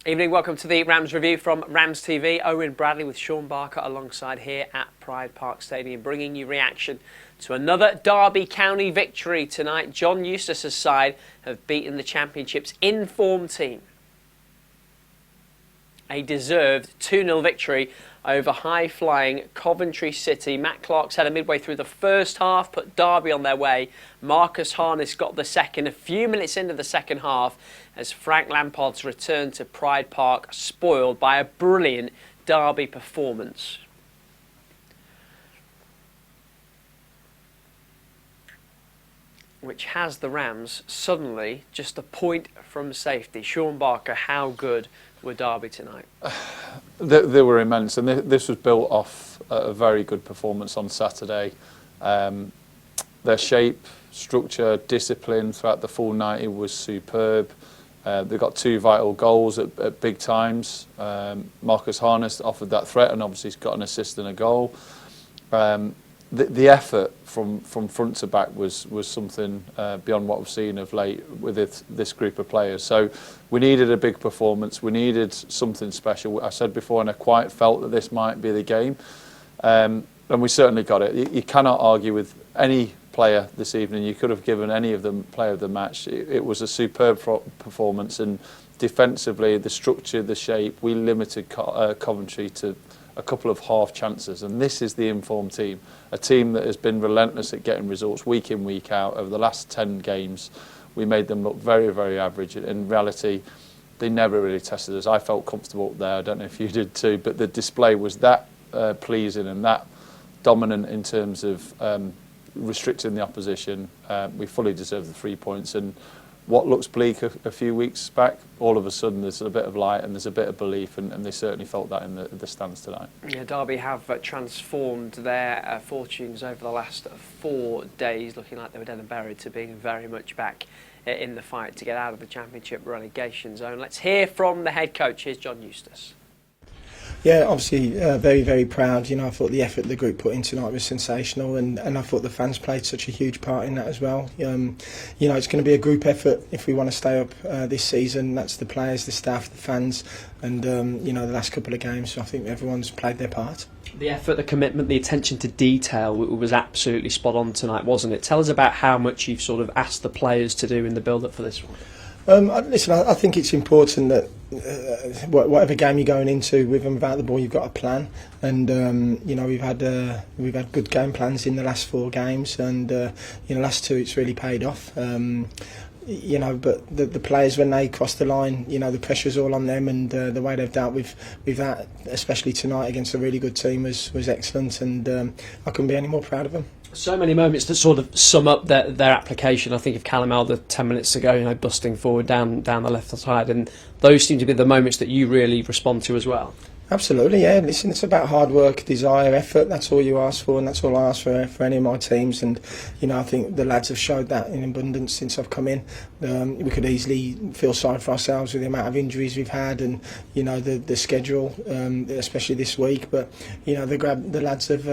Evening, welcome to the Rams review from RamsTV. Owen Bradley with Shaun Barker alongside here at Pride Park Stadium, bringing you reaction to another Derby County victory tonight. John Eustace's side have beaten the Championship's in-form team. A deserved 2-0 victory over high-flying Coventry City. Matt Clarke's header midway through the first half put Derby on their way. Marcus Harness got the second a few minutes into the second half as Frank Lampard's return to Pride Park spoiled by a brilliant Derby performance. Which has the Rams suddenly just a point from safety. Shaun Barker, how good were Derby tonight? They were immense, and this was built off a very good performance on Saturday. Their shape, structure, discipline throughout the full 90 was superb. They got 2 vital goals at big times. Marcus Harness offered that threat, and obviously he's got an assist and a goal. The effort from front to back was something beyond what we've seen of late with this group of players. So we needed a big performance. We needed something special. I said before, and I quite felt that this might be the game, and we certainly got it. You cannot argue with any player this evening. You could have given any of them player of the match. It was a superb performance, and defensively, the structure, the shape, we limited Coventry to a couple of half chances, and this is the informed team, a team that has been relentless at getting results week in, week out. Over the last 10 games, we made them look very, very average. In reality, they never really tested us. I felt comfortable there. I don't know if you did too, but the display was that pleasing and that dominant in terms of restricting the opposition. We fully deserved the 3 points, and what looks bleak a few weeks back, all of a sudden there's a bit of light and there's a bit of belief, and they certainly felt that in the stands tonight. Yeah, Derby have transformed their fortunes over the last 4 days, looking like they were dead and buried, to being very much back in the fight to get out of the Championship relegation zone. Let's hear from the head coach. Here's John Eustace. Yeah, obviously very, very proud. You know, I thought the effort the group put in tonight was sensational, and I thought the fans played such a huge part in that as well. You know, it's going to be a group effort if we want to stay up this season. That's the players, the staff, the fans, and you know, the last couple of games, I think everyone's played their part. The effort, the commitment, the attention to detail was absolutely spot on tonight, wasn't it? Tell us about how much you've sort of asked the players to do in the build-up for this one. Listen, I think it's important that whatever game you're going into, with and without the ball, you've got a plan. And you know, we've had good game plans in the last 4 games, and you know, last 2 it's really paid off. You know, but the players, when they cross the line, you know, the pressure's all on them, and the way they've dealt with that, especially tonight against a really good team, was excellent, and I couldn't be any more proud of them. So many moments that sort of sum up their application. I think of Callum Elder 10 minutes ago, you know, busting forward down the left side, and those seem to be the moments that you really respond to as well. Absolutely, yeah. Listen, it's about hard work, desire, effort. That's all you ask for, and that's all I ask for any of my teams. And you know, I think the lads have showed that in abundance since I've come in. We could easily feel sorry for ourselves with the amount of injuries we've had, and you know, the schedule, especially this week. But you know, the lads have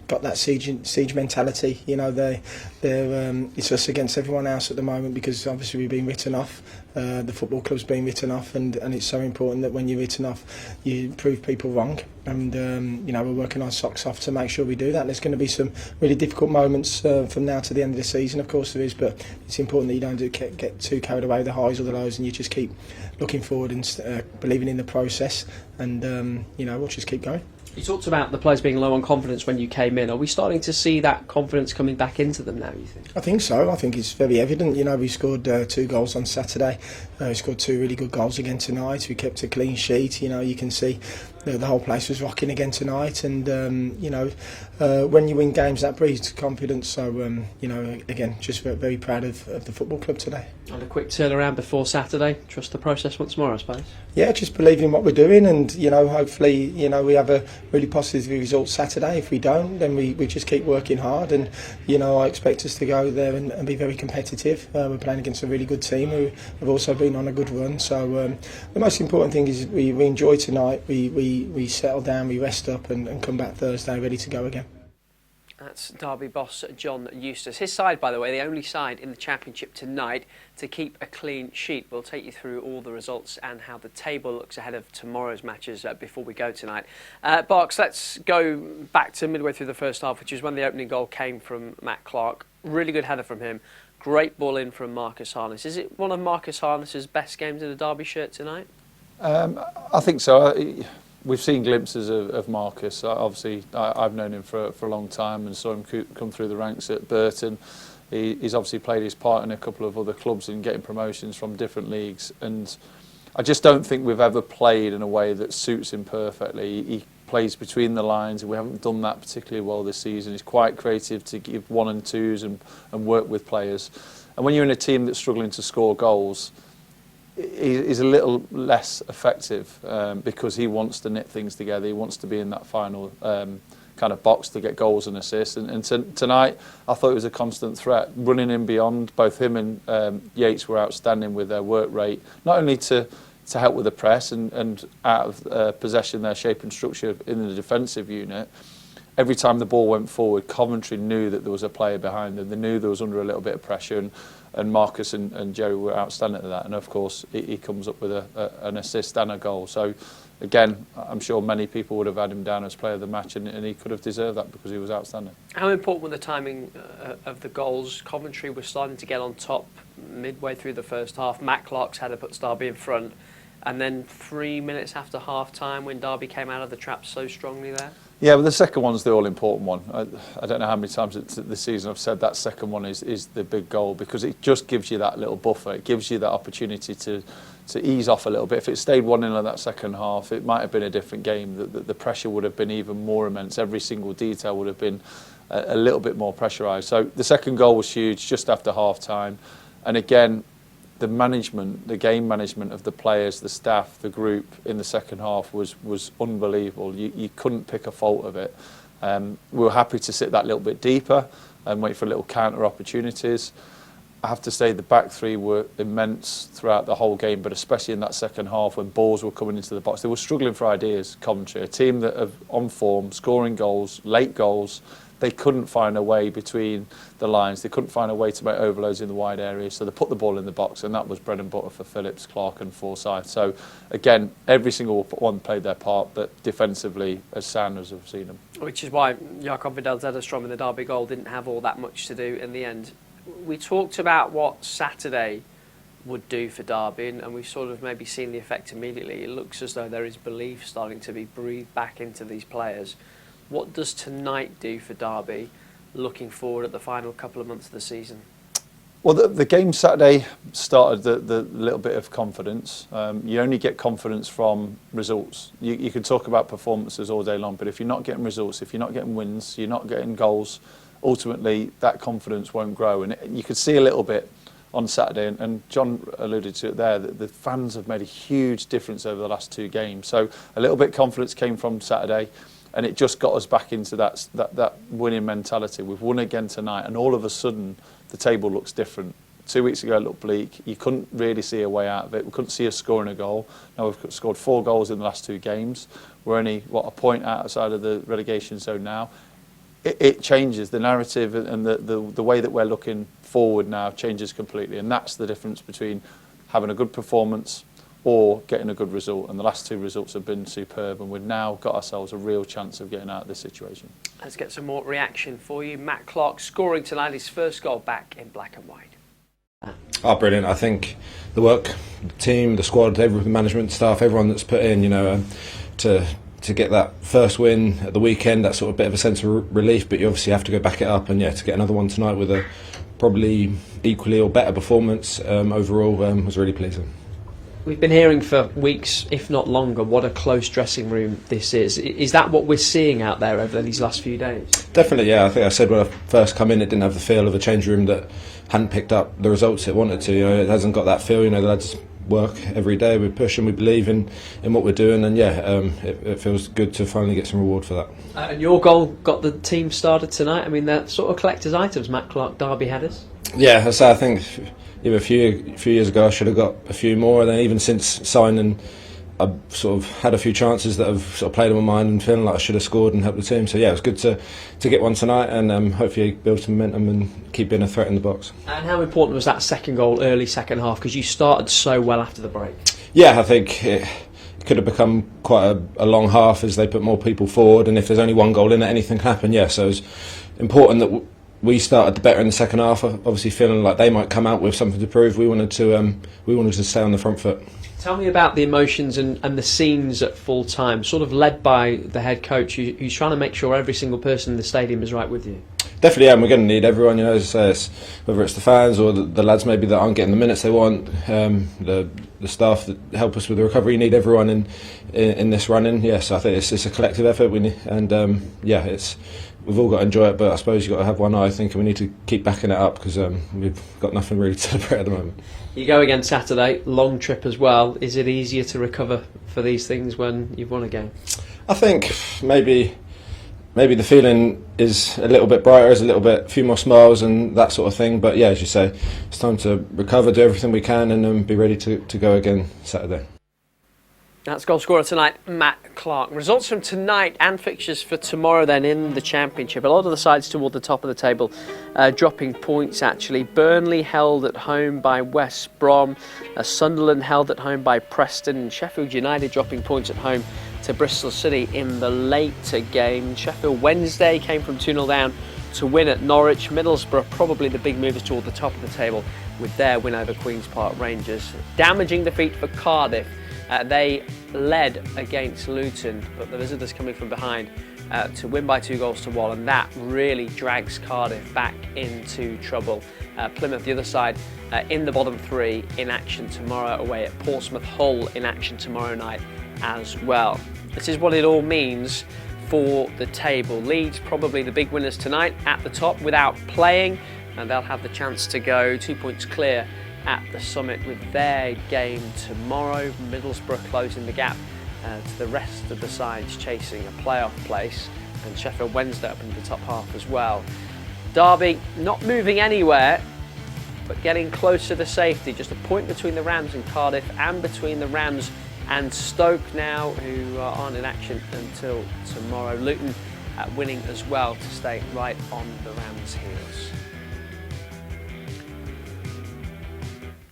got that siege mentality. You know, they're it's us against everyone else at the moment, because obviously we've been written off. The football club's been written off, and it's so important that when you're written off, you prove people wrong. And you know, we're working our socks off to make sure we do that. There's going to be some really difficult moments from now to the end of the season, of course there is, but it's important that you don't get too carried away with the highs or the lows, and you just keep looking forward and believing in the process, and you know, we'll just keep going. You talked about the players being low on confidence when you came in. Are we starting to see that confidence coming back into them now, you think? I think so. I think it's very evident. You know, we scored 2 goals on Saturday. We scored 2 really good goals again tonight. We kept a clean sheet. You know, you can see the whole place was rocking again tonight. And, you know, when you win games, that breeds confidence. So, you know, again, just very proud of the football club today. And a quick turnaround before Saturday. Trust the process once more, I suppose. Yeah, just believe in what we're doing, and you know, hopefully, you know, we have a really positive result Saturday. If we don't, then we just keep working hard, and you know, I expect us to go there and be very competitive. We're playing against a really good team who have also been on a good run. So the most important thing is we enjoy tonight. We settle down, we rest up, and come back Thursday ready to go again. That's Derby boss John Eustace. His side, by the way, the only side in the Championship tonight to keep a clean sheet. We'll take you through all the results and how the table looks ahead of tomorrow's matches before we go tonight. Barks, let's go back to midway through the first half, which is when the opening goal came from Matt Clarke. Really good header from him. Great ball in from Marcus Harness. Is it one of Marcus Harness's best games in a Derby shirt tonight? I think so. We've seen glimpses of Marcus. Obviously, I've known him for a long time and saw him come through the ranks at Burton. He's obviously played his part in a couple of other clubs in getting promotions from different leagues. And I just don't think we've ever played in a way that suits him perfectly. He plays between the lines, and we haven't done that particularly well this season. He's quite creative to give 1 and 2s and work with players. And when you're in a team that's struggling to score goals, he's a little less effective because he wants to knit things together. He wants to be in that final kind of box to get goals and assists. And tonight, I thought it was a constant threat, running in beyond. Both him and Yates were outstanding with their work rate, not only to help with the press and out of possession their shape and structure in the defensive unit. Every time the ball went forward, Coventry knew that there was a player behind them. They knew there was under a little bit of pressure, and Marcus and Jerry were outstanding at that. And of course, he comes up with an assist and a goal. So again, I'm sure many people would have had him down as player of the match, and he could have deserved that because he was outstanding. How important were the timing of the goals? Coventry was starting to get on top midway through the first half. Matt Clarke's header puts Derby in front. And then 3 minutes after half-time, when Derby came out of the trap so strongly there? Yeah, but the second one's the all-important one. I don't know how many times this season I've said that second one is the big goal, because it just gives you that little buffer. It gives you that opportunity to ease off a little bit. If it stayed 1-0 in that second half, it might have been a different game. The pressure would have been even more immense. Every single detail would have been a little bit more pressurised. So the second goal was huge, just after half-time. And again, the management, the game management of the players, the staff, the group in the second half was unbelievable. You couldn't pick a fault of it. We were happy to sit that little bit deeper and wait for little counter opportunities. I have to say the back three were immense throughout the whole game, but especially in that second half when balls were coming into the box. They were struggling for ideas, Coventry, a team that are on form, scoring goals, late goals. They couldn't find a way between the lines. They couldn't find a way to make overloads in the wide areas. So they put the ball in the box, and that was bread and butter for Phillips, Clarke and Forsyth. So, again, every single one played their part, but defensively as sound as I've seen them. Which is why Jakob Vidal-Zederstrom in the Derby goal didn't have all that much to do in the end. We talked about what Saturday would do for Derby, and we've sort of maybe seen the effect immediately. It looks as though there is belief starting to be breathed back into these players. What does tonight do for Derby, looking forward at the final couple of months of the season? Well, the game Saturday started the little bit of confidence. You only get confidence from results. You can talk about performances all day long, but if you're not getting results, if you're not getting wins, you're not getting goals, ultimately that confidence won't grow. And you could see a little bit on Saturday, and John alluded to it there, that the fans have made a huge difference over the last 2 games. So a little bit of confidence came from Saturday. And it just got us back into that winning mentality. We've won again tonight, and all of a sudden, the table looks different. 2 weeks ago, it looked bleak. You couldn't really see a way out of it. We couldn't see us scoring a goal. Now we've scored 4 goals in the last 2 games. We're only, a point outside of the relegation zone now. It changes. The narrative and the way that we're looking forward now changes completely. And that's the difference between having a good performance or getting a good result, and the last 2 results have been superb, and we've now got ourselves a real chance of getting out of this situation. Let's get some more reaction for you. Matt Clarke scoring tonight, his first goal back in black and white. Oh, brilliant. I think the work, the team, the squad, the management staff, everyone that's put in, to get that first win at the weekend, that sort of bit of a sense of relief, but you obviously have to go back it up, and to get another one tonight with a probably equally or better performance overall was really pleasing. We've been hearing for weeks, if not longer, what a close dressing room this is. Is that what we're seeing out there over these last few days? Definitely, yeah. I think I said when I first come in, it didn't have the feel of a change room that hadn't picked up the results it wanted to. It hasn't got that feel. The lads work every day. We push and we believe in what we're doing, and it feels good to finally get some reward for that. And your goal got the team started tonight. I mean, they're sort of collector's items, Matt Clarke, Derby headers. Yeah, so I think even a few years ago I should have got a few more, and then even since signing I sort of had a few chances that have sort of played on my mind and feeling like I should have scored and helped the team. So yeah, it was good to get one tonight and hopefully build some momentum and keep being a threat in the box. And how important was that second goal early second half, because you started so well after the break? Yeah, I think it could have become quite a long half as they put more people forward, and if there's only one goal in it, anything can happen. Yeah, so it's important that we started better in the second half. Obviously, feeling like they might come out with something to prove, we wanted to stay on the front foot. Tell me about the emotions and the scenes at full time, sort of led by the head coach, who's trying to make sure every single person in the stadium is right with you. Definitely, yeah, and we're going to need everyone, as I say, whether it's the fans or the lads maybe that aren't getting the minutes they want, the staff that help us with the recovery. You need everyone in this running. Yes, I think it's a collective effort. We've all got to enjoy it, but I suppose you've got to have one eye, I think, and we need to keep backing it up because we've got nothing really to celebrate at the moment. You go again Saturday, long trip as well. Is it easier to recover for these things when you've won a game? I think maybe the feeling is a little bit brighter, is a few more smiles and that sort of thing. But yeah, as you say, it's time to recover, do everything we can, and be ready to go again Saturday. That's goal scorer tonight, Matt Clarke. Results from tonight and fixtures for tomorrow then in the Championship. A lot of the sides toward the top of the table dropping points actually. Burnley held at home by West Brom. Sunderland held at home by Preston. And Sheffield United dropping points at home to Bristol City in the later game. Sheffield Wednesday came from 2-0 down to win at Norwich. Middlesbrough probably the big movers toward the top of the table with their win over Queen's Park Rangers. Damaging defeat for Cardiff. They led against Luton, but the visitors coming from behind to win by 2-1, and that really drags Cardiff back into trouble. Plymouth, the other side, in the bottom three, in action tomorrow away at Portsmouth. Hull in action tomorrow night as well. This is what it all means for the table. Leeds probably the big winners tonight at the top without playing, and they'll have the chance to go 2 points clear at the summit with their game tomorrow. Middlesbrough closing the gap to the rest of the sides chasing a playoff place, and Sheffield Wednesday up in the top half as well. Derby not moving anywhere but getting closer to safety, just a point between the Rams and Cardiff and between the Rams and Stoke now, who aren't in action until tomorrow. Luton winning as well to stay right on the Rams' heels.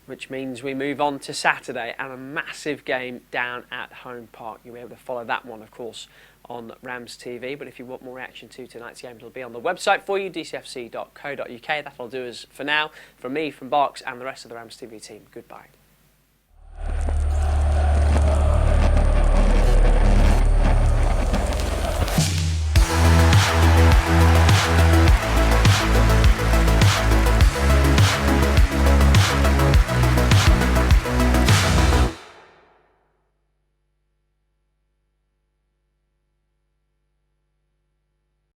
Which means we move on to Saturday and a massive game down at Home Park. You'll be able to follow that one, of course, on RamsTV. But if you want more reaction to tonight's game, it'll be on the website for you, dcfc.co.uk. That'll do us for now. From me, from Barks, and the rest of the RamsTV team, goodbye.